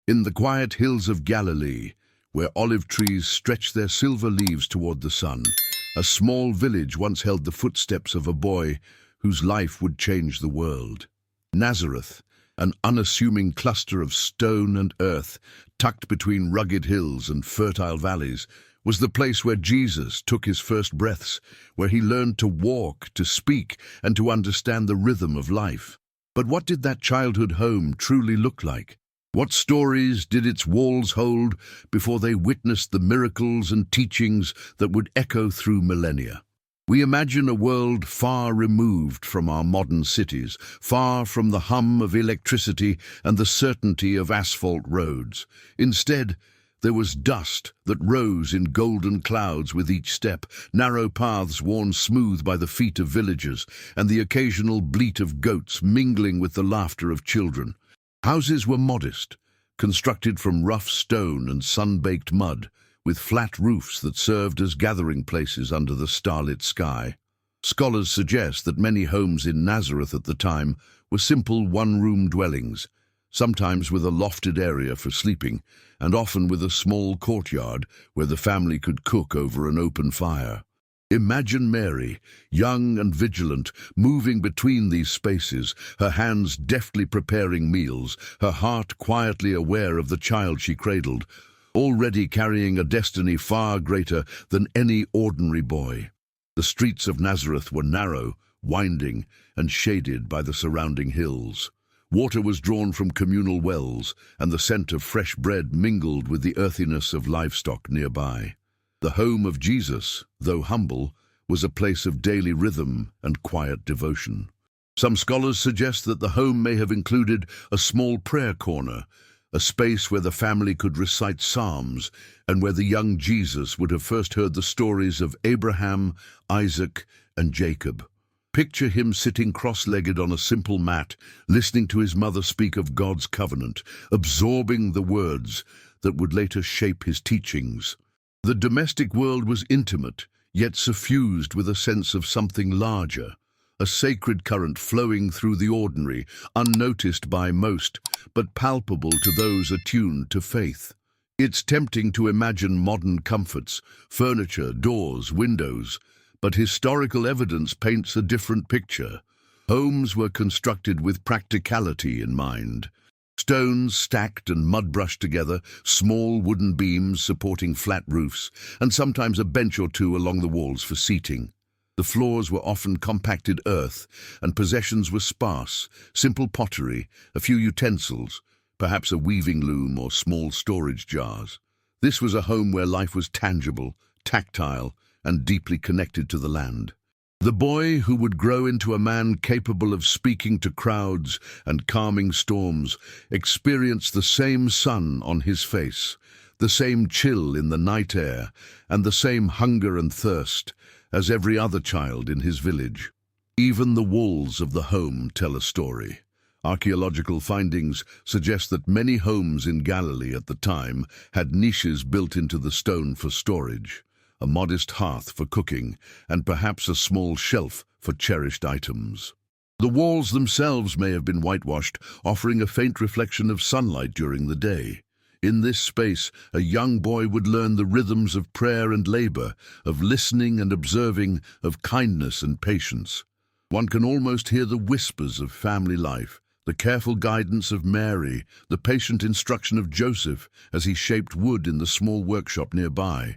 In the quiet hills of Galilee, where olive trees stretch their silver leaves toward the sun, a small village once held the footsteps of a boy whose life would change the world. Nazareth, an unassuming cluster of stone and earth, tucked between rugged hills and fertile valleys, was the place where Jesus took his first breaths, where he learned to walk, to speak, and to understand the rhythm of life. But what did that childhood home truly look like? What stories did its walls hold before they witnessed the miracles and teachings that would echo through millennia? We imagine a world far removed from our modern cities, far from the hum of electricity and the certainty of asphalt roads. Instead, there was dust that rose in golden clouds with each step, narrow paths worn smooth by the feet of villagers, and the occasional bleat of goats mingling with the laughter of children. Houses were modest, constructed from rough stone and sun-baked mud, with flat roofs that served as gathering places under the starlit sky. Scholars suggest that many homes in Nazareth at the time were simple one-room dwellings, sometimes with a lofted area for sleeping, and often with a small courtyard where the family could cook over an open fire. Imagine Mary, young and vigilant, moving between these spaces, her hands deftly preparing meals, her heart quietly aware of the child she cradled, already carrying a destiny far greater than any ordinary boy. The streets of Nazareth were narrow, winding, and shaded by the surrounding hills. Water was drawn from communal wells, and the scent of fresh bread mingled with the earthiness of livestock nearby. The home of Jesus, though humble, was a place of daily rhythm and quiet devotion. Some scholars suggest that the home may have included a small prayer corner, a space where the family could recite psalms and where the young Jesus would have first heard the stories of Abraham, Isaac, and Jacob. Picture him sitting cross-legged on a simple mat, listening to his mother speak of God's covenant, absorbing the words that would later shape his teachings. The domestic world was intimate, yet suffused with a sense of something larger, a sacred current flowing through the ordinary, unnoticed by most, but palpable to those attuned to faith. It's tempting to imagine modern comforts, furniture, doors, windows, but historical evidence paints a different picture. Homes were constructed with practicality in mind. Stones stacked and mud brushed together, small wooden beams supporting flat roofs, and sometimes a bench or two along the walls for seating. The floors were often compacted earth, and possessions were sparse, simple pottery, a few utensils, perhaps a weaving loom or small storage jars. This was a home where life was tangible, tactile, and deeply connected to the land. The boy who would grow into a man capable of speaking to crowds and calming storms experienced the same sun on his face, the same chill in the night air, and the same hunger and thirst as every other child in his village. Even the walls of the home tell a story. Archaeological findings suggest that many homes in Galilee at the time had niches built into the stone for storage, a modest hearth for cooking, and perhaps a small shelf for cherished items. The walls themselves may have been whitewashed, offering a faint reflection of sunlight during the day. In this space, a young boy would learn the rhythms of prayer and labor, of listening and observing, of kindness and patience. One can almost hear the whispers of family life, the careful guidance of Mary, the patient instruction of Joseph as he shaped wood in the small workshop nearby.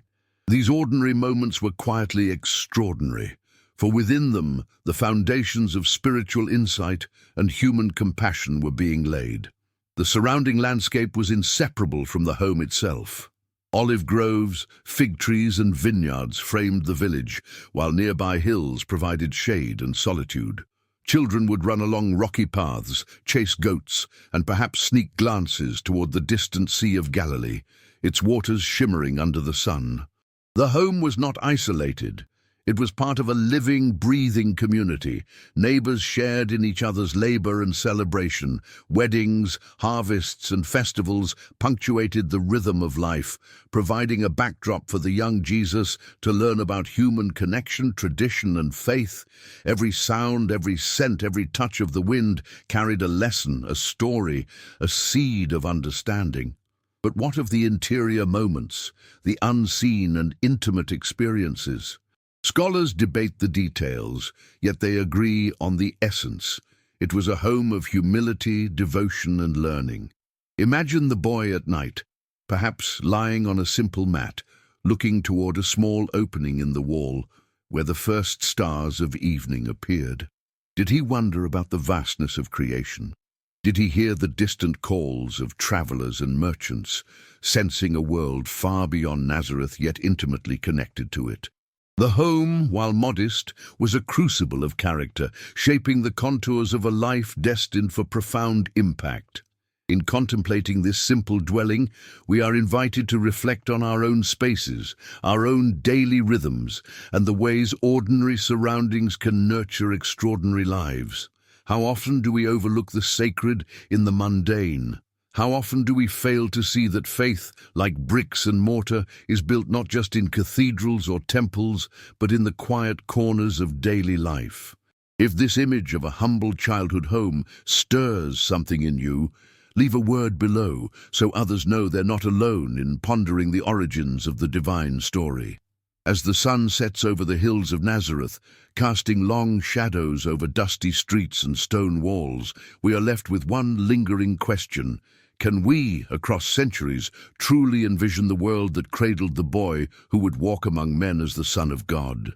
These ordinary moments were quietly extraordinary, for within them the foundations of spiritual insight and human compassion were being laid. The surrounding landscape was inseparable from the home itself. Olive groves, fig trees, and vineyards framed the village, while nearby hills provided shade and solitude. Children would run along rocky paths, chase goats, and perhaps sneak glances toward the distant Sea of Galilee, its waters shimmering under the sun. The home was not isolated. It was part of a living, breathing community. Neighbors shared in each other's labor and celebration. Weddings, harvests, and festivals punctuated the rhythm of life, providing a backdrop for the young Jesus to learn about human connection, tradition, and faith. Every sound, every scent, every touch of the wind carried a lesson, a story, a seed of understanding. But what of the interior moments, the unseen and intimate experiences? Scholars debate the details, yet they agree on the essence. It was a home of humility, devotion, and learning. Imagine the boy at night, perhaps lying on a simple mat, looking toward a small opening in the wall where the first stars of evening appeared. Did he wonder about the vastness of creation? Did he hear the distant calls of travelers and merchants, sensing a world far beyond Nazareth yet intimately connected to it? The home, while modest, was a crucible of character, shaping the contours of a life destined for profound impact. In contemplating this simple dwelling, we are invited to reflect on our own spaces, our own daily rhythms, and the ways ordinary surroundings can nurture extraordinary lives. How often do we overlook the sacred in the mundane? How often do we fail to see that faith, like bricks and mortar, is built not just in cathedrals or temples, but in the quiet corners of daily life? If this image of a humble childhood home stirs something in you, leave a word below so others know they're not alone in pondering the origins of the divine story. As the sun sets over the hills of Nazareth, casting long shadows over dusty streets and stone walls, we are left with one lingering question. Can we, across centuries, truly envision the world that cradled the boy who would walk among men as the Son of God?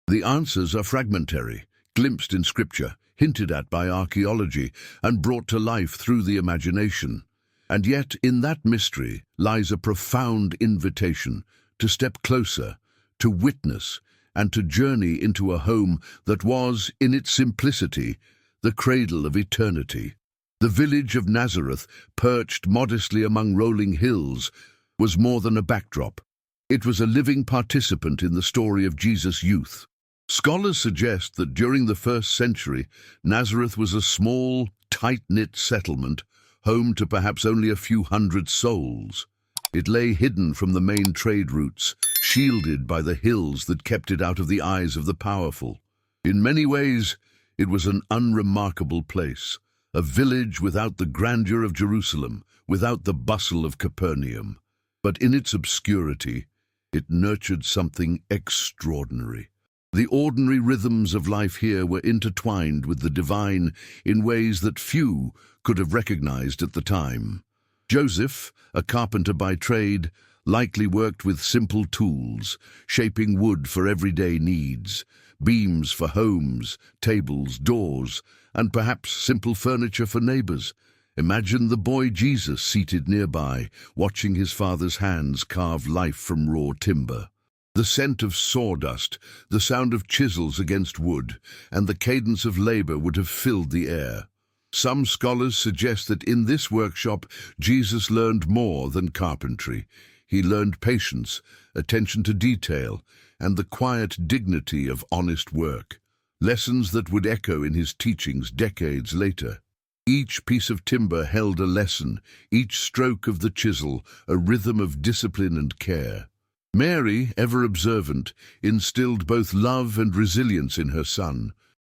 The answers are fragmentary, glimpsed in Scripture, hinted at by archaeology, and brought to life through the imagination. And yet, in that mystery lies a profound invitation to step closer, to witness, and to journey into a home that was, in its simplicity, the cradle of eternity. The village of Nazareth, perched modestly among rolling hills, was more than a backdrop. It was a living participant in the story of Jesus' youth. Scholars suggest that during the 1st century, Nazareth was a small, tight-knit settlement, home to perhaps only a few hundred souls. It lay hidden from the main trade routes, shielded by the hills that kept it out of the eyes of the powerful. In many ways, it was an unremarkable place, a village without the grandeur of Jerusalem, without the bustle of Capernaum. But in its obscurity, it nurtured something extraordinary. The ordinary rhythms of life here were intertwined with the divine in ways that few could have recognized at the time. Joseph, a carpenter by trade, likely worked with simple tools, shaping wood for everyday needs, beams for homes, tables, doors, and perhaps simple furniture for neighbors. Imagine the boy Jesus seated nearby, watching his father's hands carve life from raw timber. The scent of sawdust, the sound of chisels against wood, and the cadence of labor would have filled the air. Some scholars suggest that in this workshop, Jesus learned more than carpentry. He learned patience, attention to detail, and the quiet dignity of honest work. Lessons that would echo in his teachings decades later. Each piece of timber held a lesson, each stroke of the chisel a rhythm of discipline and care. Mary, ever observant, instilled both love and resilience in her son.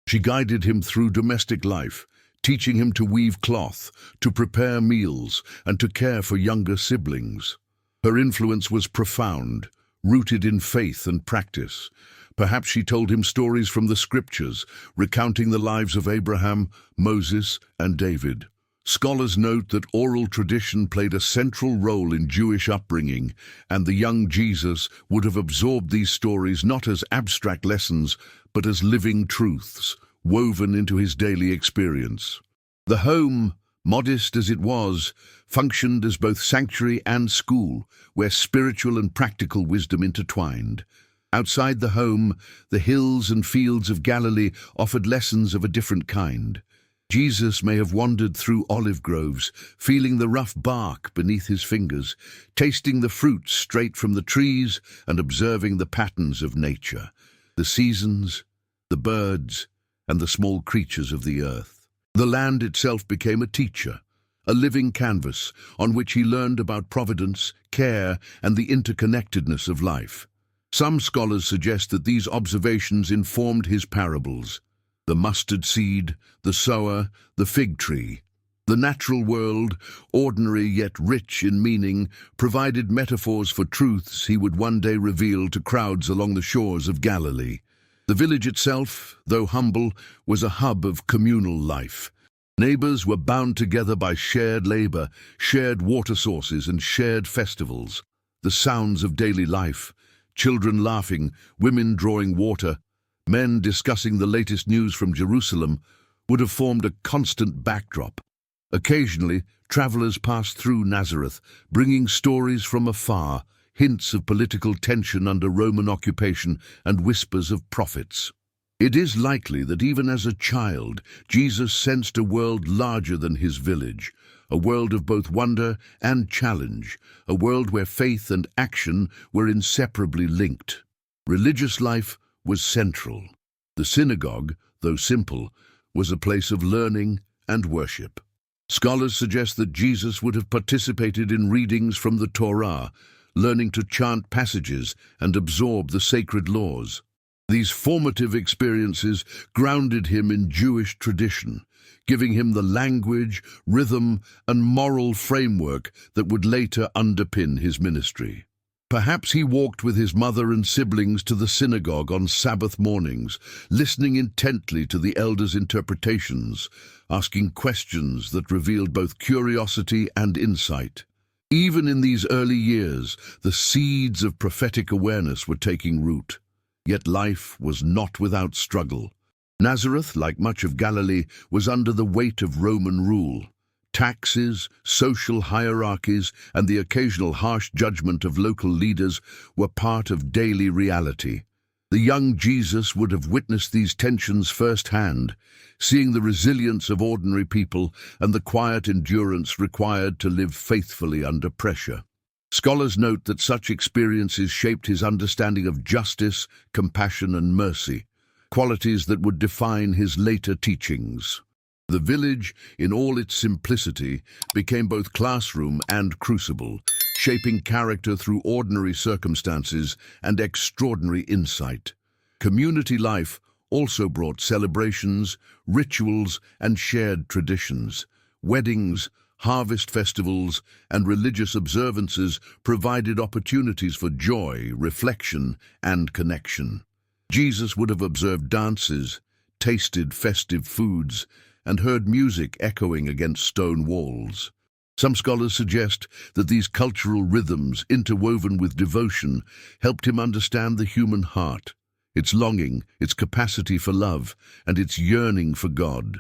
She guided him through domestic life, teaching him to weave cloth, to prepare meals, and to care for younger siblings. Her influence was profound, rooted in faith and practice. Perhaps she told him stories from the Scriptures, recounting the lives of Abraham, Moses, and David. Scholars note that oral tradition played a central role in Jewish upbringing, and the young Jesus would have absorbed these stories not as abstract lessons, but as living truths, woven into his daily experience. The home, modest as it was, functioned as both sanctuary and school, where spiritual and practical wisdom intertwined. Outside the home, the hills and fields of Galilee offered lessons of a different kind. Jesus may have wandered through olive groves, feeling the rough bark beneath his fingers, tasting the fruit straight from the trees, and observing the patterns of nature, the seasons, the birds, and the small creatures of the earth. The land itself became a teacher, a living canvas on which he learned about providence, care, and the interconnectedness of life. Some scholars suggest that these observations informed his parables: the mustard seed, the sower, the fig tree. The natural world, ordinary yet rich in meaning, provided metaphors for truths he would one day reveal to crowds along the shores of Galilee. The village itself, though humble, was a hub of communal life. Neighbors were bound together by shared labor, shared water sources, and shared festivals. The sounds of daily life, children laughing, women drawing water, men discussing the latest news from Jerusalem, would have formed a constant backdrop. Occasionally, travelers passed through Nazareth, bringing stories from afar, hints of political tension under Roman occupation and whispers of prophets. It is likely that even as a child, Jesus sensed a world larger than his village, a world of both wonder and challenge, a world where faith and action were inseparably linked. Religious life was central. The synagogue, though simple, was a place of learning and worship. Scholars suggest that Jesus would have participated in readings from the Torah, learning to chant passages and absorb the sacred laws. These formative experiences grounded him in Jewish tradition, giving him the language, rhythm, and moral framework that would later underpin his ministry. Perhaps he walked with his mother and siblings to the synagogue on Sabbath mornings, listening intently to the elders' interpretations, asking questions that revealed both curiosity and insight. Even in these early years, the seeds of prophetic awareness were taking root. Yet life was not without struggle. Nazareth, like much of Galilee, was under the weight of Roman rule. Taxes, social hierarchies, and the occasional harsh judgment of local leaders were part of daily reality. The young Jesus would have witnessed these tensions firsthand, seeing the resilience of ordinary people and the quiet endurance required to live faithfully under pressure. Scholars note that such experiences shaped his understanding of justice, compassion, and mercy, qualities that would define his later teachings. The village, in all its simplicity, became both classroom and crucible, shaping character through ordinary circumstances and extraordinary insight. Community life also brought celebrations, rituals, and shared traditions. Weddings, harvest festivals, and religious observances provided opportunities for joy, reflection, and connection. Jesus would have observed dances, tasted festive foods, and heard music echoing against stone walls. Some scholars suggest that these cultural rhythms, interwoven with devotion, helped him understand the human heart, its longing, its capacity for love, and its yearning for God.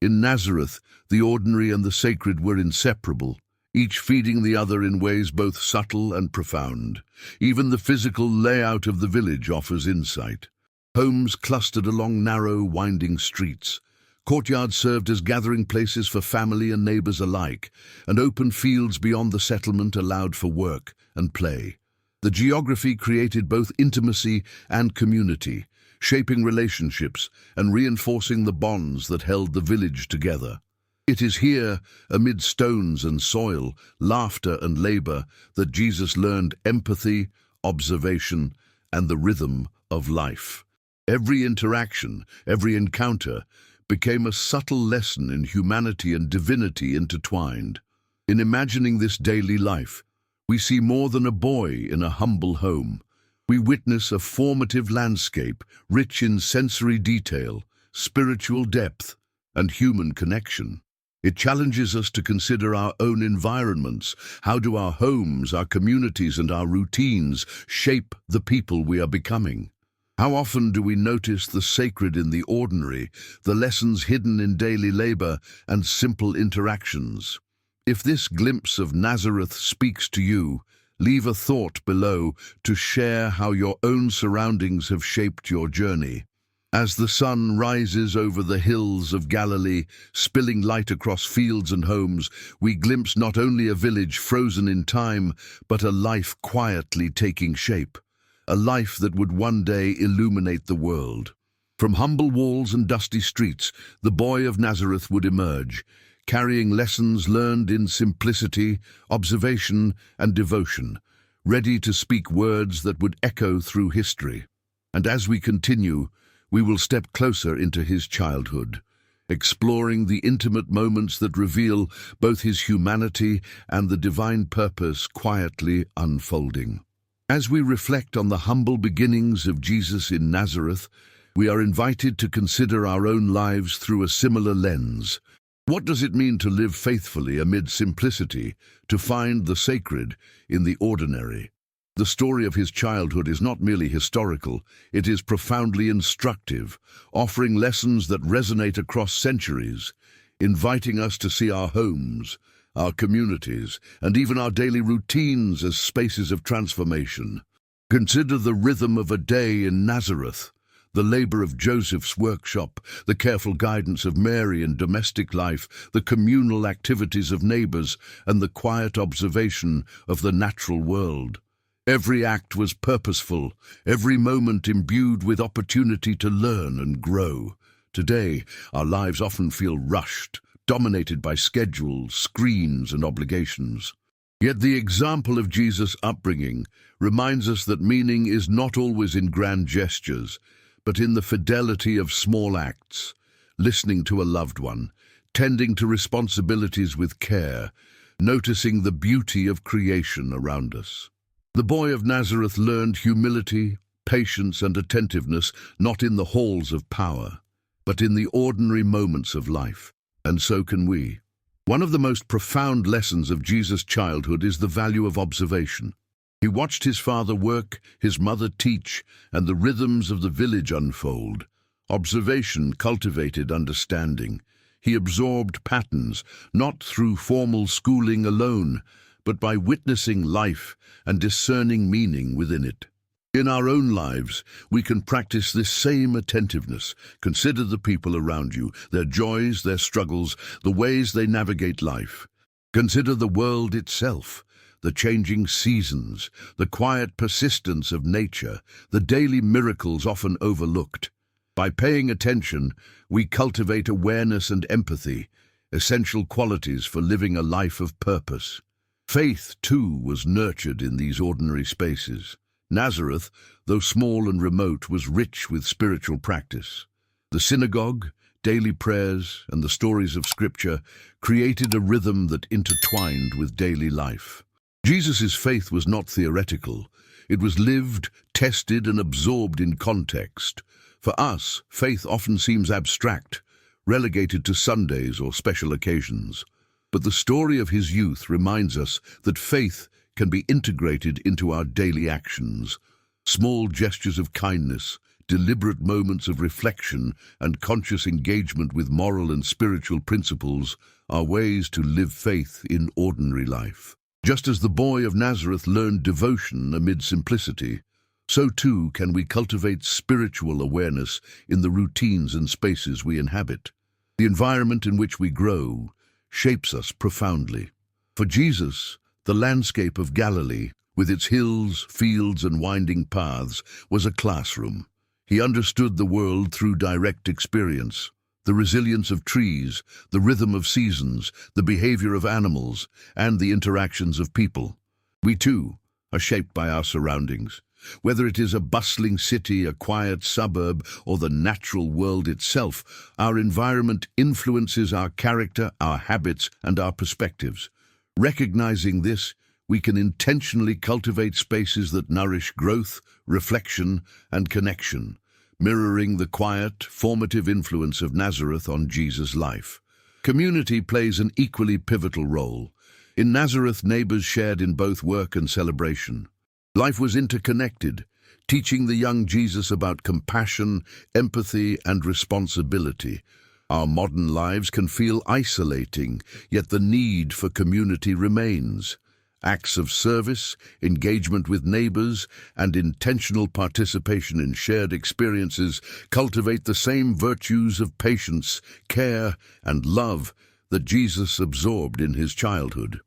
In Nazareth, the ordinary and the sacred were inseparable, each feeding the other in ways both subtle and profound. Even the physical layout of the village offers insight. Homes clustered along narrow, winding streets. Courtyards served as gathering places for family and neighbors alike, and open fields beyond the settlement allowed for work and play. The geography created both intimacy and community, shaping relationships and reinforcing the bonds that held the village together. It is here, amid stones and soil, laughter and labor, that Jesus learned empathy, observation, and the rhythm of life. Every interaction, every encounter, became a subtle lesson in humanity and divinity intertwined. In imagining this daily life, we see more than a boy in a humble home. We witness a formative landscape rich in sensory detail, spiritual depth, and human connection. It challenges us to consider our own environments. How do our homes, our communities, and our routines shape the people we are becoming? How often do we notice the sacred in the ordinary, the lessons hidden in daily labor and simple interactions? If this glimpse of Nazareth speaks to you, leave a thought below to share how your own surroundings have shaped your journey. As the sun rises over the hills of Galilee, spilling light across fields and homes, we glimpse not only a village frozen in time, but a life quietly taking shape. A life that would one day illuminate the world. From humble walls and dusty streets, the boy of Nazareth would emerge, carrying lessons learned in simplicity, observation, and devotion, ready to speak words that would echo through history. And as we continue, we will step closer into his childhood, exploring the intimate moments that reveal both his humanity and the divine purpose quietly unfolding. As we reflect on the humble beginnings of Jesus in Nazareth, we are invited to consider our own lives through a similar lens. What does it mean to live faithfully amid simplicity, to find the sacred in the ordinary? The story of his childhood is not merely historical, it is profoundly instructive, offering lessons that resonate across centuries, inviting us to see our homes, our communities, and even our daily routines as spaces of transformation. Consider the rhythm of a day in Nazareth, the labor of Joseph's workshop, the careful guidance of Mary in domestic life, the communal activities of neighbors, and the quiet observation of the natural world. Every act was purposeful, every moment imbued with opportunity to learn and grow. Today, our lives often feel rushed, dominated by schedules, screens, and obligations. Yet the example of Jesus' upbringing reminds us that meaning is not always in grand gestures, but in the fidelity of small acts, listening to a loved one, tending to responsibilities with care, noticing the beauty of creation around us. The boy of Nazareth learned humility, patience, and attentiveness not in the halls of power, but in the ordinary moments of life. And so can we. One of the most profound lessons of Jesus' childhood is the value of observation. He watched his father work, his mother teach, and the rhythms of the village unfold. Observation cultivated understanding. He absorbed patterns, not through formal schooling alone, but by witnessing life and discerning meaning within it. In our own lives, we can practice this same attentiveness. Consider the people around you, their joys, their struggles, the ways they navigate life. Consider the world itself, the changing seasons, the quiet persistence of nature, the daily miracles often overlooked. By paying attention, we cultivate awareness and empathy, essential qualities for living a life of purpose. Faith, too, was nurtured in these ordinary spaces. Nazareth, though small and remote, was rich with spiritual practice. The synagogue, daily prayers, and the stories of Scripture created a rhythm that intertwined with daily life. Jesus' faith was not theoretical. It was lived, tested, and absorbed in context. For us, faith often seems abstract, relegated to Sundays or special occasions. But the story of his youth reminds us that faith can be integrated into our daily actions. Small gestures of kindness, deliberate moments of reflection, and conscious engagement with moral and spiritual principles are ways to live faith in ordinary life. Just as the boy of Nazareth learned devotion amid simplicity, so too can we cultivate spiritual awareness in the routines and spaces we inhabit. The environment in which we grow shapes us profoundly. For Jesus, the landscape of Galilee, with its hills, fields, and winding paths, was a classroom. He understood the world through direct experience, the resilience of trees, the rhythm of seasons, the behavior of animals, and the interactions of people. We too are shaped by our surroundings. Whether it is a bustling city, a quiet suburb, or the natural world itself, our environment influences our character, our habits, and our perspectives. Recognizing this, we can intentionally cultivate spaces that nourish growth, reflection, and connection, mirroring the quiet, formative influence of Nazareth on Jesus' life. Community plays an equally pivotal role. In Nazareth, neighbors shared in both work and celebration. Life was interconnected, teaching the young Jesus about compassion, empathy, and responsibility. Our modern lives can feel isolating, yet the need for community remains. Acts of service, engagement with neighbors, and intentional participation in shared experiences cultivate the same virtues of patience, care, and love that Jesus absorbed in his childhood.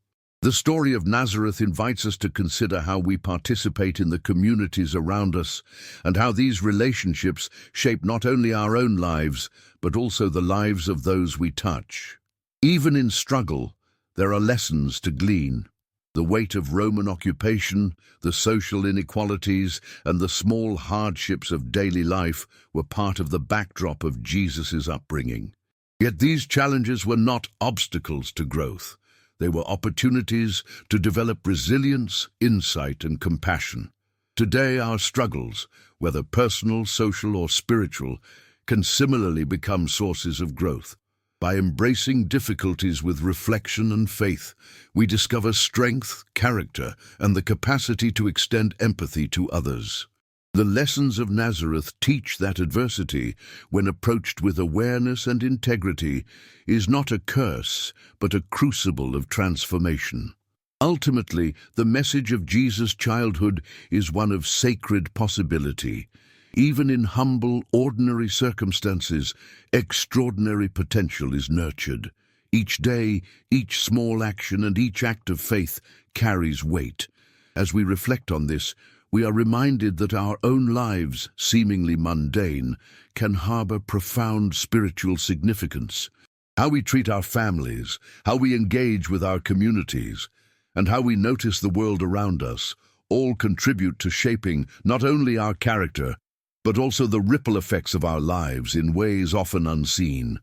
The story of Nazareth invites us to consider how we participate in the communities around us and how these relationships shape not only our own lives, but also the lives of those we touch. Even in struggle, there are lessons to glean. The weight of Roman occupation, the social inequalities, and the small hardships of daily life were part of the backdrop of Jesus' upbringing. Yet these challenges were not obstacles to growth. They were opportunities to develop resilience, insight, and compassion. Today, our struggles, whether personal, social, or spiritual, can similarly become sources of growth. By embracing difficulties with reflection and faith, we discover strength, character, and the capacity to extend empathy to others. The lessons of Nazareth teach that adversity, when approached with awareness and integrity, is not a curse, but a crucible of transformation. Ultimately, the message of Jesus' childhood is one of sacred possibility. Even in humble, ordinary circumstances, extraordinary potential is nurtured. Each day, each small action, and each act of faith carries weight. As we reflect on this, we are reminded that our own lives, seemingly mundane, can harbor profound spiritual significance. How we treat our families, how we engage with our communities, and how we notice the world around us, all contribute to shaping not only our character, but also the ripple effects of our lives in ways often unseen.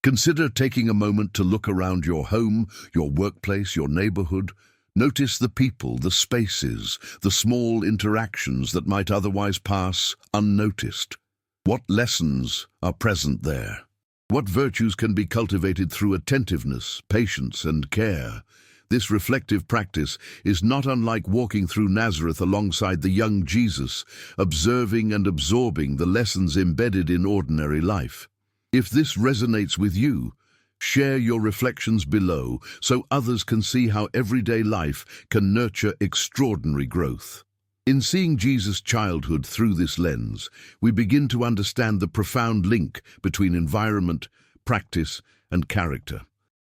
Consider taking a moment to look around your home, your workplace, your neighborhood. Notice the people, the spaces, the small interactions that might otherwise pass unnoticed. What lessons are present there? What virtues can be cultivated through attentiveness, patience, and care? This reflective practice is not unlike walking through Nazareth alongside the young Jesus, observing and absorbing the lessons embedded in ordinary life. If this resonates with you, share your reflections below so others can see how everyday life can nurture extraordinary growth. In seeing Jesus' childhood through this lens, we begin to understand the profound link between environment, practice, and character.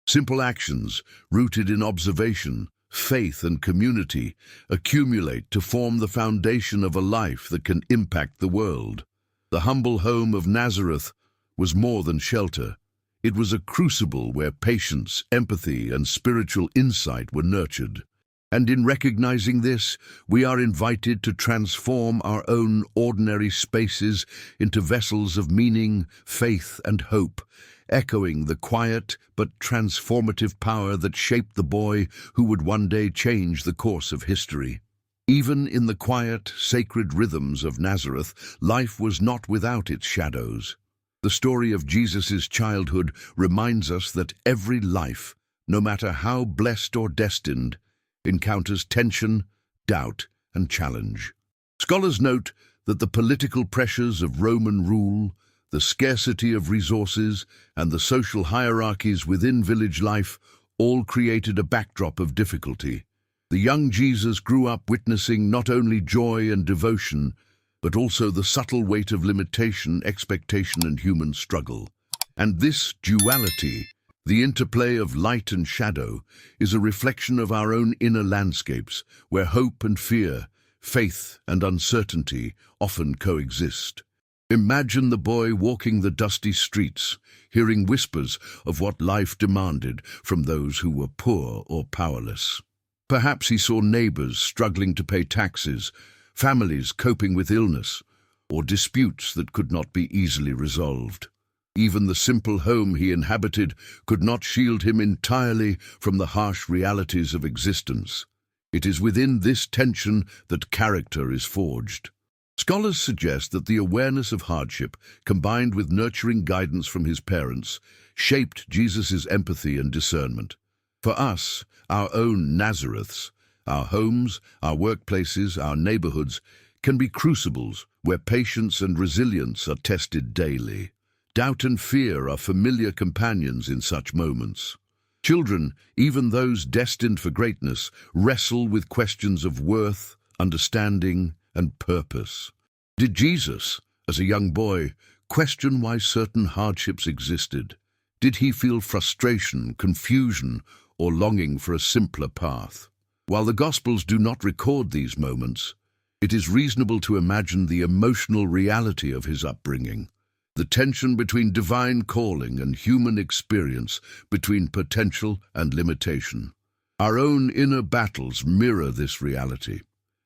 Simple actions, rooted in observation, faith, and community, accumulate to form the foundation of a life that can impact the world. The humble home of Nazareth was more than shelter. It was a crucible where patience, empathy, and spiritual insight were nurtured. And in recognizing this, we are invited to transform our own ordinary spaces into vessels of meaning, faith, and hope, echoing the quiet but transformative power that shaped the boy who would one day change the course of history. Even in the quiet, sacred rhythms of Nazareth, life was not without its shadows. The story of Jesus' childhood reminds us that every life, no matter how blessed or destined, encounters tension, doubt, and challenge. Scholars note that the political pressures of Roman rule, the scarcity of resources, and the social hierarchies within village life all created a backdrop of difficulty. The young Jesus grew up witnessing not only joy and devotion, but also the subtle weight of limitation, expectation, and human struggle. And this duality, the interplay of light and shadow, is a reflection of our own inner landscapes, where hope and fear, faith and uncertainty often coexist. Imagine the boy walking the dusty streets, hearing whispers of what life demanded from those who were poor or powerless. Perhaps he saw neighbors struggling to pay taxes, families coping with illness, or disputes that could not be easily resolved. Even the simple home he inhabited could not shield him entirely from the harsh realities of existence. It is within this tension that character is forged. Scholars suggest that the awareness of hardship, combined with nurturing guidance from his parents, shaped Jesus' empathy and discernment. For us, our own Nazareths, our homes, our workplaces, our neighborhoods, can be crucibles where patience and resilience are tested daily. Doubt and fear are familiar companions in such moments. Children, even those destined for greatness, wrestle with questions of worth, understanding, and purpose. Did Jesus, as a young boy, question why certain hardships existed? Did he feel frustration, confusion, or longing for a simpler path? While the Gospels do not record these moments, it is reasonable to imagine the emotional reality of his upbringing, the tension between divine calling and human experience, between potential and limitation. Our own inner battles mirror this reality.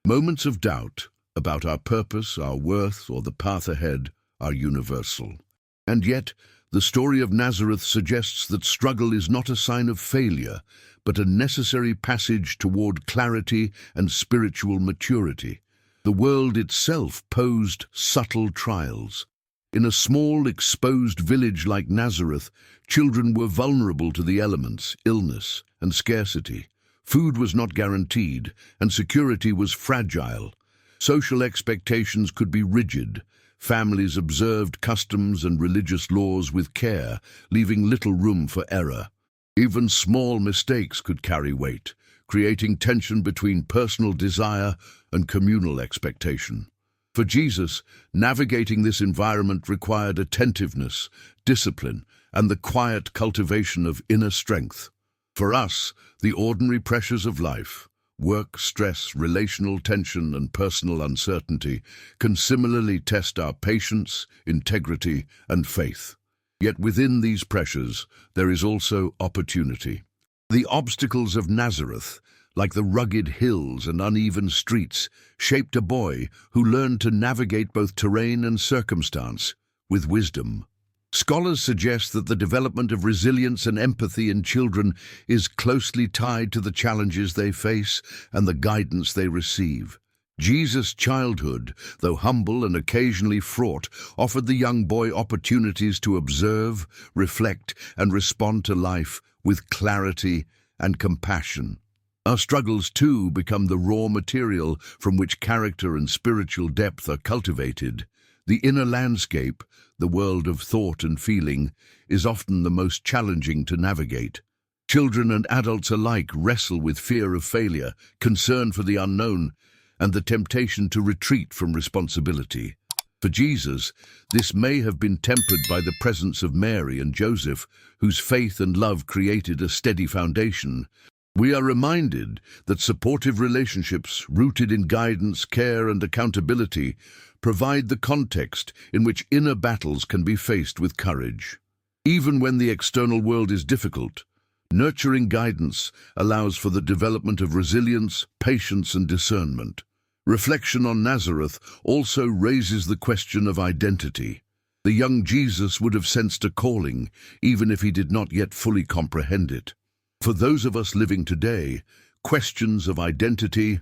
Moments of doubt about our purpose, our worth, or the path ahead are universal. And yet, The story of Nazareth suggests that struggle is not a sign of failure, but a necessary passage toward clarity and spiritual maturity. The world itself posed subtle trials. In a small, exposed village like Nazareth, children were vulnerable to the elements, illness, and scarcity. Food was not guaranteed, and security was fragile. Social expectations could be rigid. Families observed customs and religious laws with care, leaving little room for error. Even small mistakes could carry weight, creating tension between personal desire and communal expectation. For Jesus, navigating this environment required attentiveness, discipline, and the quiet cultivation of inner strength. For us, the ordinary pressures of life, work, stress, relational tension, and personal uncertainty can similarly test our patience, integrity, and faith. Yet within these pressures, there is also opportunity. The obstacles of Nazareth, like the rugged hills and uneven streets, shaped a boy who learned to navigate both terrain and circumstance with wisdom. Scholars suggest that the development of resilience and empathy in children is closely tied to the challenges they face and the guidance they receive. Jesus' childhood, though humble and occasionally fraught, offered the young boy opportunities to observe, reflect, and respond to life with clarity and compassion. Our struggles, too, become the raw material from which character and spiritual depth are cultivated. The inner landscape, the world of thought and feeling, is often the most challenging to navigate. Children and adults alike wrestle with fear of failure, concern for the unknown, and the temptation to retreat from responsibility. For Jesus, this may have been tempered by the presence of Mary and Joseph, whose faith and love created a steady foundation. We are reminded that supportive relationships, rooted in guidance, care, and accountability, provide the context in which inner battles can be faced with courage. Even when the external world is difficult, nurturing guidance allows for the development of resilience, patience, and discernment. Reflection on Nazareth also raises the question of identity. The young Jesus would have sensed a calling, even if he did not yet fully comprehend it. For those of us living today, questions of identity,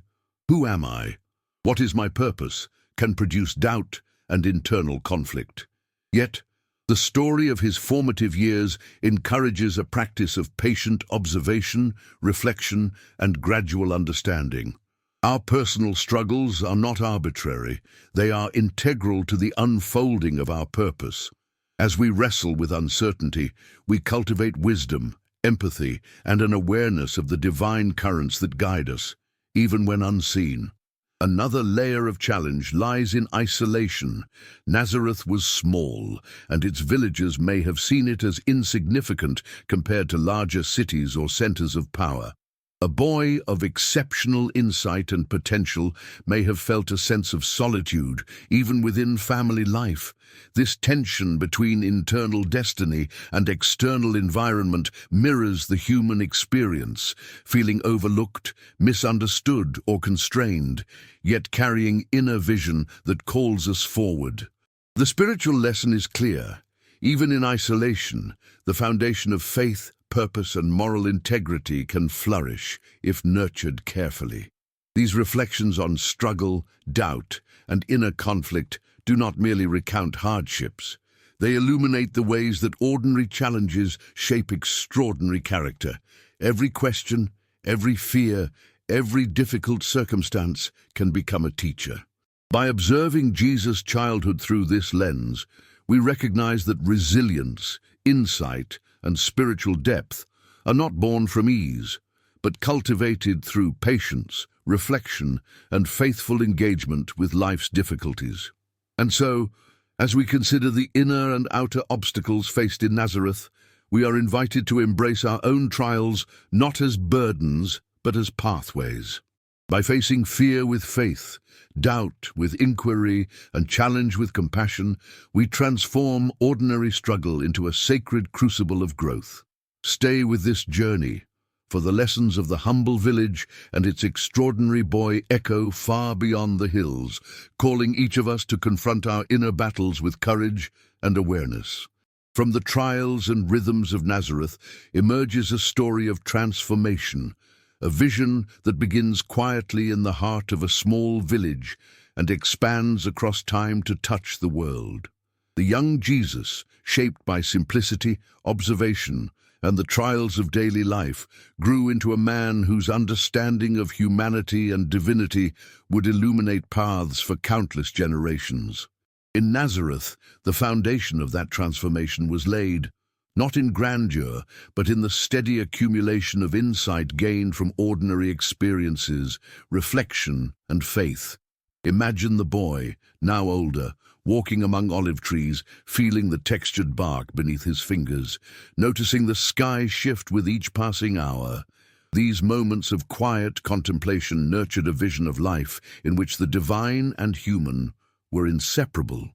who am I? What is my purpose? Can produce doubt and internal conflict. Yet, the story of his formative years encourages a practice of patient observation, reflection, and gradual understanding. Our personal struggles are not arbitrary. They are integral to the unfolding of our purpose. As we wrestle with uncertainty, we cultivate wisdom, empathy, and an awareness of the divine currents that guide us, even when unseen. Another layer of challenge lies in isolation. Nazareth was small, and its villagers may have seen it as insignificant compared to larger cities or centers of power. A boy of exceptional insight and potential may have felt a sense of solitude, even within family life. This tension between internal destiny and external environment mirrors the human experience, feeling overlooked, misunderstood, or constrained, yet carrying inner vision that calls us forward. The spiritual lesson is clear. Even in isolation, the foundation of faith, purpose, and moral integrity can flourish if nurtured carefully. These reflections on struggle, doubt, and inner conflict do not merely recount hardships. They illuminate the ways that ordinary challenges shape extraordinary character. Every question, every fear, every difficult circumstance can become a teacher. By observing Jesus' childhood through this lens, we recognize that resilience, insight, and spiritual depth are not born from ease, but cultivated through patience, reflection, and faithful engagement with life's difficulties. And so, as we consider the inner and outer obstacles faced in Nazareth, we are invited to embrace our own trials not as burdens, but as pathways. By facing fear with faith, doubt with inquiry, and challenge with compassion, we transform ordinary struggle into a sacred crucible of growth. Stay with this journey, for the lessons of the humble village and its extraordinary boy echo far beyond the hills, calling each of us to confront our inner battles with courage and awareness. From the trials and rhythms of Nazareth emerges a story of transformation, a vision that begins quietly in the heart of a small village and expands across time to touch the world. The young Jesus, shaped by simplicity, observation, and the trials of daily life, grew into a man whose understanding of humanity and divinity would illuminate paths for countless generations. In Nazareth, the foundation of that transformation was laid, not in grandeur, but in the steady accumulation of insight gained from ordinary experiences, reflection, and faith. Imagine the boy, now older, walking among olive trees, feeling the textured bark beneath his fingers, noticing the sky shift with each passing hour. These moments of quiet contemplation nurtured a vision of life in which the divine and human were inseparable.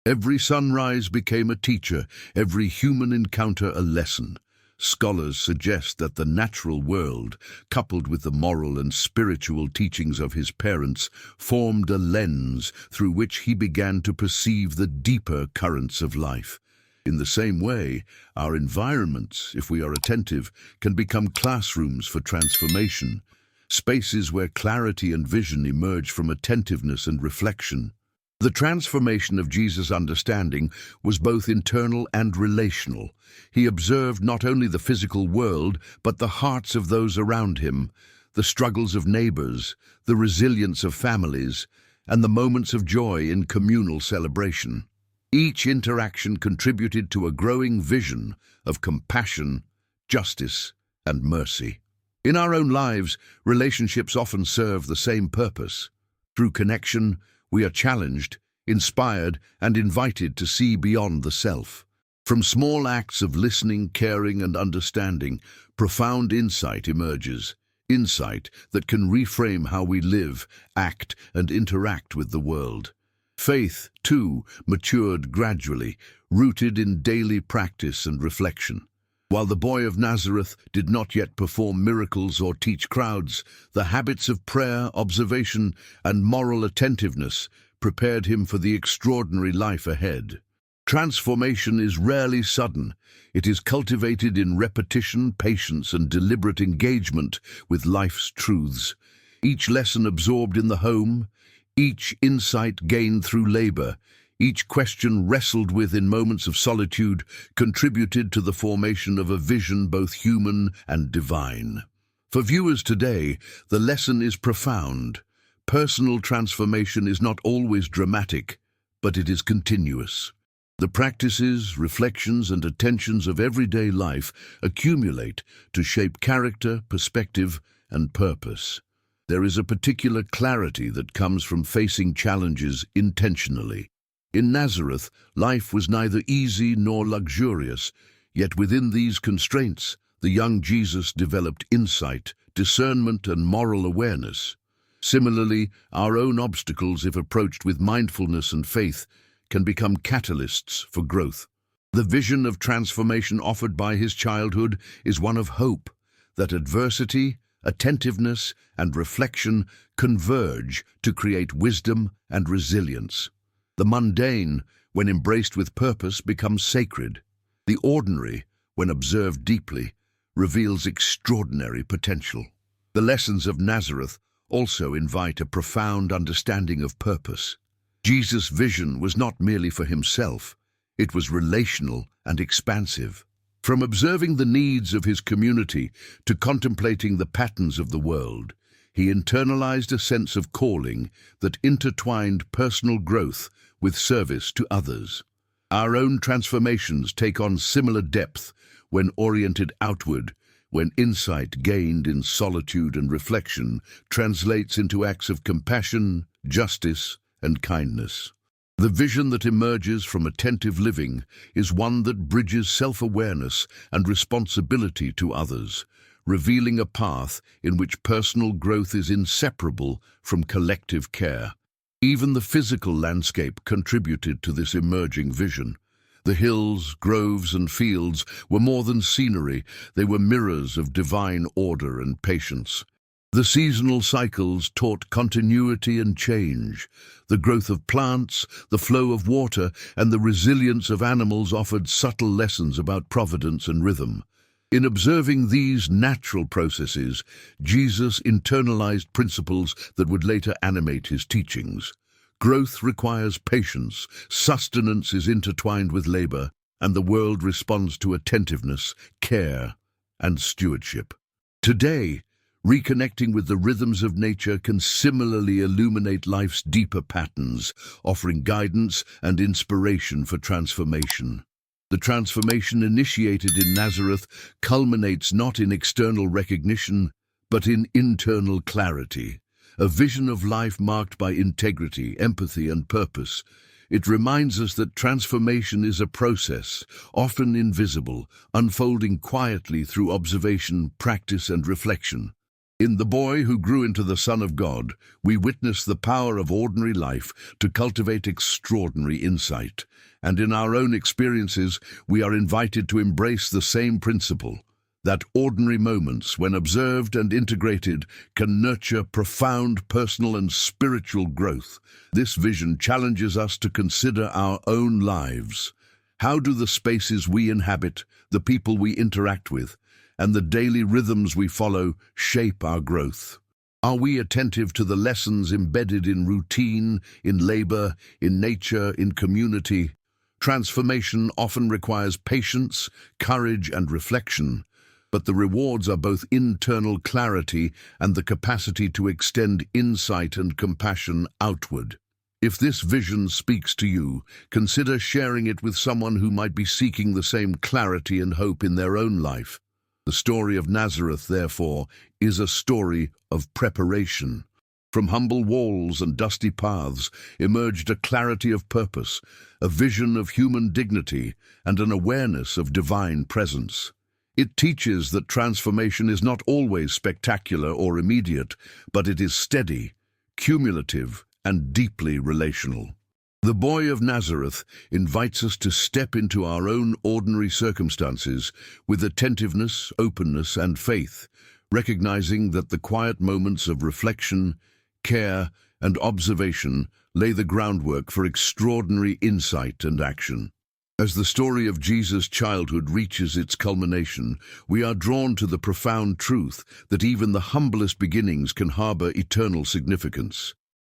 Every sunrise became a teacher, every human encounter a lesson. Scholars suggest that the natural world, coupled with the moral and spiritual teachings of his parents, formed a lens through which he began to perceive the deeper currents of life. In the same way, our environments, if we are attentive, can become classrooms for transformation, spaces where clarity and vision emerge from attentiveness and reflection. The transformation of Jesus' understanding was both internal and relational. He observed not only the physical world, but the hearts of those around him, the struggles of neighbors, the resilience of families, and the moments of joy in communal celebration. Each interaction contributed to a growing vision of compassion, justice, and mercy. In our own lives, relationships often serve the same purpose. Through connection, we are challenged, inspired, and invited to see beyond the self. From small acts of listening, caring, and understanding, profound insight emerges. Insight that can reframe how we live, act, and interact with the world. Faith, too, matured gradually, rooted in daily practice and reflection. While the boy of Nazareth did not yet perform miracles or teach crowds, the habits of prayer, observation, and moral attentiveness prepared him for the extraordinary life ahead. Transformation is rarely sudden. It is cultivated in repetition, patience, and deliberate engagement with life's truths. Each lesson absorbed in the home, each insight gained through labor, each question wrestled with in moments of solitude contributed to the formation of a vision both human and divine. For viewers today, the lesson is profound. Personal transformation is not always dramatic, but it is continuous. The practices, reflections, and attentions of everyday life accumulate to shape character, perspective, and purpose. There is a particular clarity that comes from facing challenges intentionally. In Nazareth, life was neither easy nor luxurious, yet within these constraints, the young Jesus developed insight, discernment, and moral awareness. Similarly, our own obstacles, if approached with mindfulness and faith, can become catalysts for growth. The vision of transformation offered by his childhood is one of hope, that adversity, attentiveness, and reflection converge to create wisdom and resilience. The mundane, when embraced with purpose, becomes sacred. The ordinary, when observed deeply, reveals extraordinary potential. The lessons of Nazareth also invite a profound understanding of purpose. Jesus' vision was not merely for himself, it was relational and expansive. From observing the needs of his community to contemplating the patterns of the world, he internalized a sense of calling that intertwined personal growth with service to others. Our own transformations take on similar depth when oriented outward, when insight gained in solitude and reflection translates into acts of compassion, justice, and kindness. The vision that emerges from attentive living is one that bridges self-awareness and responsibility to others, revealing a path in which personal growth is inseparable from collective care. Even the physical landscape contributed to this emerging vision. The hills, groves, and fields were more than scenery, they were mirrors of divine order and patience. The seasonal cycles taught continuity and change. The growth of plants, the flow of water, and the resilience of animals offered subtle lessons about providence and rhythm. In observing these natural processes, Jesus internalized principles that would later animate his teachings. Growth requires patience, sustenance is intertwined with labor, and the world responds to attentiveness, care, and stewardship. Today, reconnecting with the rhythms of nature can similarly illuminate life's deeper patterns, offering guidance and inspiration for transformation. The transformation initiated in Nazareth culminates not in external recognition, but in internal clarity, a vision of life marked by integrity, empathy, and purpose. It reminds us that transformation is a process, often invisible, unfolding quietly through observation, practice, and reflection. In the boy who grew into the Son of God, we witness the power of ordinary life to cultivate extraordinary insight. And in our own experiences, we are invited to embrace the same principle, that ordinary moments, when observed and integrated, can nurture profound personal and spiritual growth. This vision challenges us to consider our own lives. How do the spaces we inhabit, the people we interact with, and the daily rhythms we follow shape our growth? Are we attentive to the lessons embedded in routine, in labor, in nature, in community? Transformation often requires patience, courage, and reflection, but the rewards are both internal clarity and the capacity to extend insight and compassion outward. If this vision speaks to you, consider sharing it with someone who might be seeking the same clarity and hope in their own life. The story of Nazareth, therefore, is a story of preparation. From humble walls and dusty paths emerged a clarity of purpose, a vision of human dignity, and an awareness of divine presence. It teaches that transformation is not always spectacular or immediate, but it is steady, cumulative, and deeply relational. The boy of Nazareth invites us to step into our own ordinary circumstances with attentiveness, openness, and faith, recognizing that the quiet moments of reflection, care, and observation lay the groundwork for extraordinary insight and action. As the story of Jesus' childhood reaches its culmination, we are drawn to the profound truth that even the humblest beginnings can harbor eternal significance.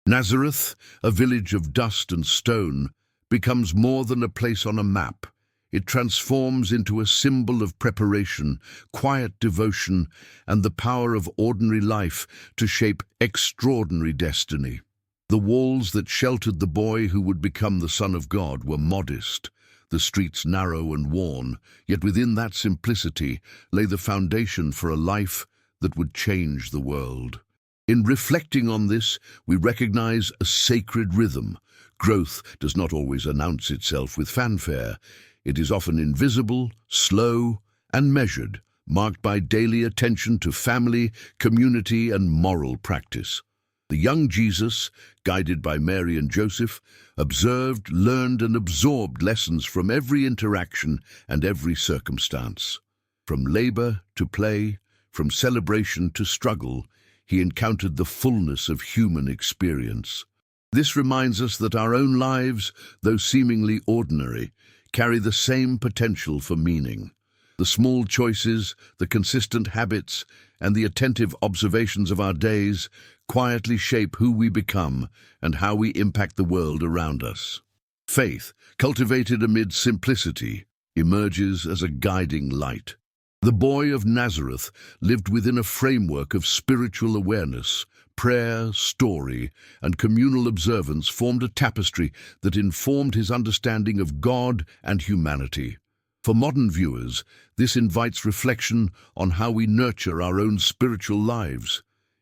Nazareth, a village of dust and stone, becomes more than a place on a map. It transforms into a symbol of preparation, quiet devotion, and the power of ordinary life to shape extraordinary destiny. The walls that sheltered the boy who would become the Son of God were modest, the streets narrow and worn, yet within that simplicity lay the foundation for a life that would change the world. In reflecting on this, we recognize a sacred rhythm. Growth does not always announce itself with fanfare. It is often invisible, slow, and measured, marked by daily attention to family, community, and moral practice. The young Jesus, guided by Mary and Joseph, observed, learned, and absorbed lessons from every interaction and every circumstance. From labor to play, from celebration to struggle, he encountered the fullness of human experience. This reminds us that our own lives, though seemingly ordinary, carry the same potential for meaning. The small choices, the consistent habits, and the attentive observations of our days quietly shape who we become and how we impact the world around us. Faith, cultivated amid simplicity, emerges as a guiding light. The boy of Nazareth lived within a framework of spiritual awareness. Prayer, story, and communal observance formed a tapestry that informed his understanding of God and humanity. For modern viewers, this invites reflection on how we nurture our own spiritual lives.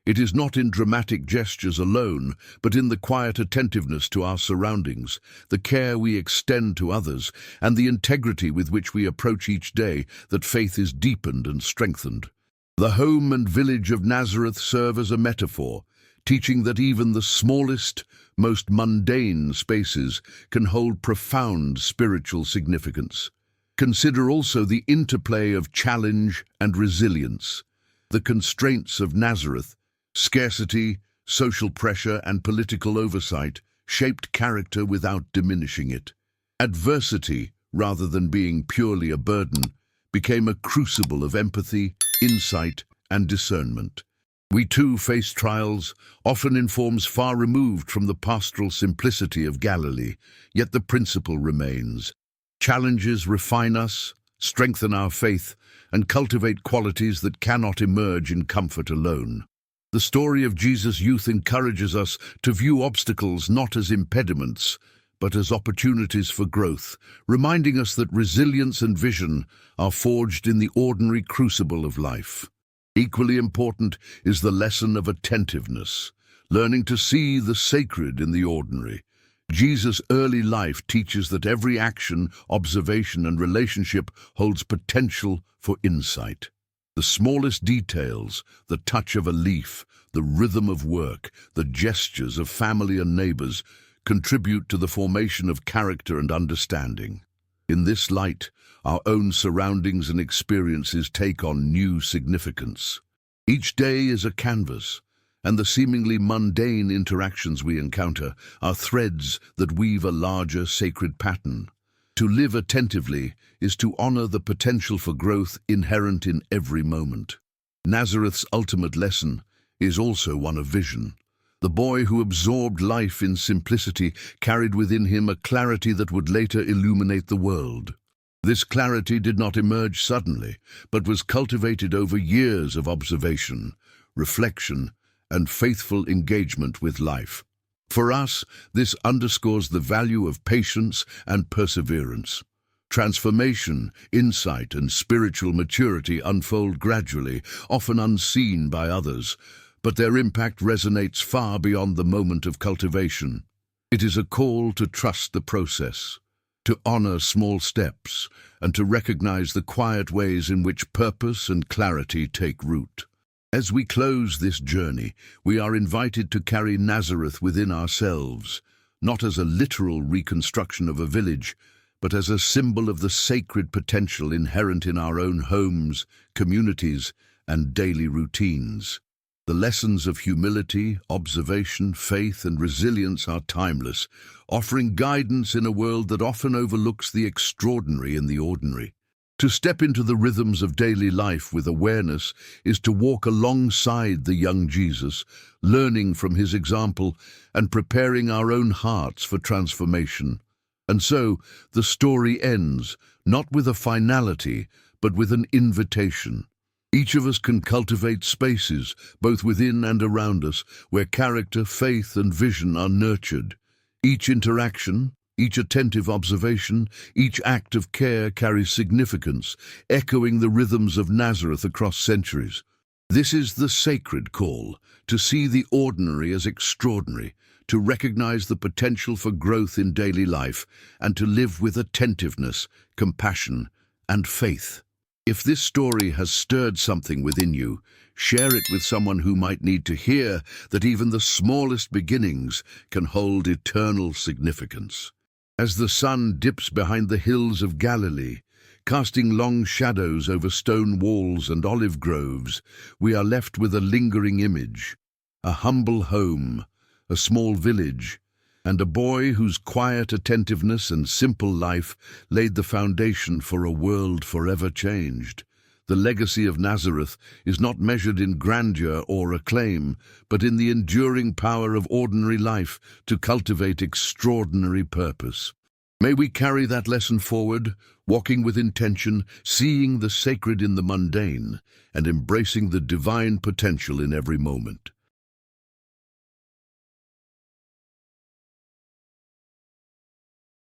It is not in dramatic gestures alone, but in the quiet attentiveness to our surroundings, the care we extend to others, and the integrity with which we approach each day that faith is deepened and strengthened. The home and village of Nazareth serve as a metaphor, teaching that even the smallest, most mundane spaces can hold profound spiritual significance. Consider also the interplay of challenge and resilience. The constraints of Nazareth, Scarcity, social pressure, and political oversight shaped character without diminishing it. Adversity, rather than being purely a burden, became a crucible of empathy, insight, and discernment. We too face trials, often in forms far removed from the pastoral simplicity of Galilee, yet the principle remains. Challenges refine us, strengthen our faith, and cultivate qualities that cannot emerge in comfort alone. The story of Jesus' youth encourages us to view obstacles not as impediments, but as opportunities for growth, reminding us that resilience and vision are forged in the ordinary crucible of life. Equally important is the lesson of attentiveness, learning to see the sacred in the ordinary. Jesus' early life teaches that every action, observation, and relationship holds potential for insight. The smallest details, the touch of a leaf, the rhythm of work, the gestures of family and neighbors, contribute to the formation of character and understanding. In this light, our own surroundings and experiences take on new significance. Each day is a canvas, and the seemingly mundane interactions we encounter are threads that weave a larger sacred pattern. To live attentively is to honor the potential for growth inherent in every moment. Nazareth's ultimate lesson is also one of vision. The boy who absorbed life in simplicity carried within him a clarity that would later illuminate the world. This clarity did not emerge suddenly, but was cultivated over years of observation, reflection, and faithful engagement with life. For us, this underscores the value of patience and perseverance. Transformation, insight, and spiritual maturity unfold gradually, often unseen by others, but their impact resonates far beyond the moment of cultivation. It is a call to trust the process, to honor small steps, and to recognize the quiet ways in which purpose and clarity take root. As we close this journey, we are invited to carry Nazareth within ourselves, not as a literal reconstruction of a village, but as a symbol of the sacred potential inherent in our own homes, communities, and daily routines. The lessons of humility, observation, faith, and resilience are timeless, offering guidance in a world that often overlooks the extraordinary in the ordinary. To step into the rhythms of daily life with awareness is to walk alongside the young Jesus, learning from his example and preparing our own hearts for transformation. And so, the story ends, not with a finality, but with an invitation. Each of us can cultivate spaces, both within and around us, where character, faith, and vision are nurtured. Each interaction, each attentive observation, each act of care carries significance, echoing the rhythms of Nazareth across centuries. This is the sacred call, to see the ordinary as extraordinary, to recognize the potential for growth in daily life, and to live with attentiveness, compassion, and faith. If this story has stirred something within you, share it with someone who might need to hear that even the smallest beginnings can hold eternal significance. As the sun dips behind the hills of Galilee, casting long shadows over stone walls and olive groves, we are left with a lingering image, a humble home, a small village, and a boy whose quiet attentiveness and simple life laid the foundation for a world forever changed. The legacy of Nazareth is not measured in grandeur or acclaim, but in the enduring power of ordinary life to cultivate extraordinary purpose. May we carry that lesson forward, walking with intention, seeing the sacred in the mundane, and embracing the divine potential in every moment.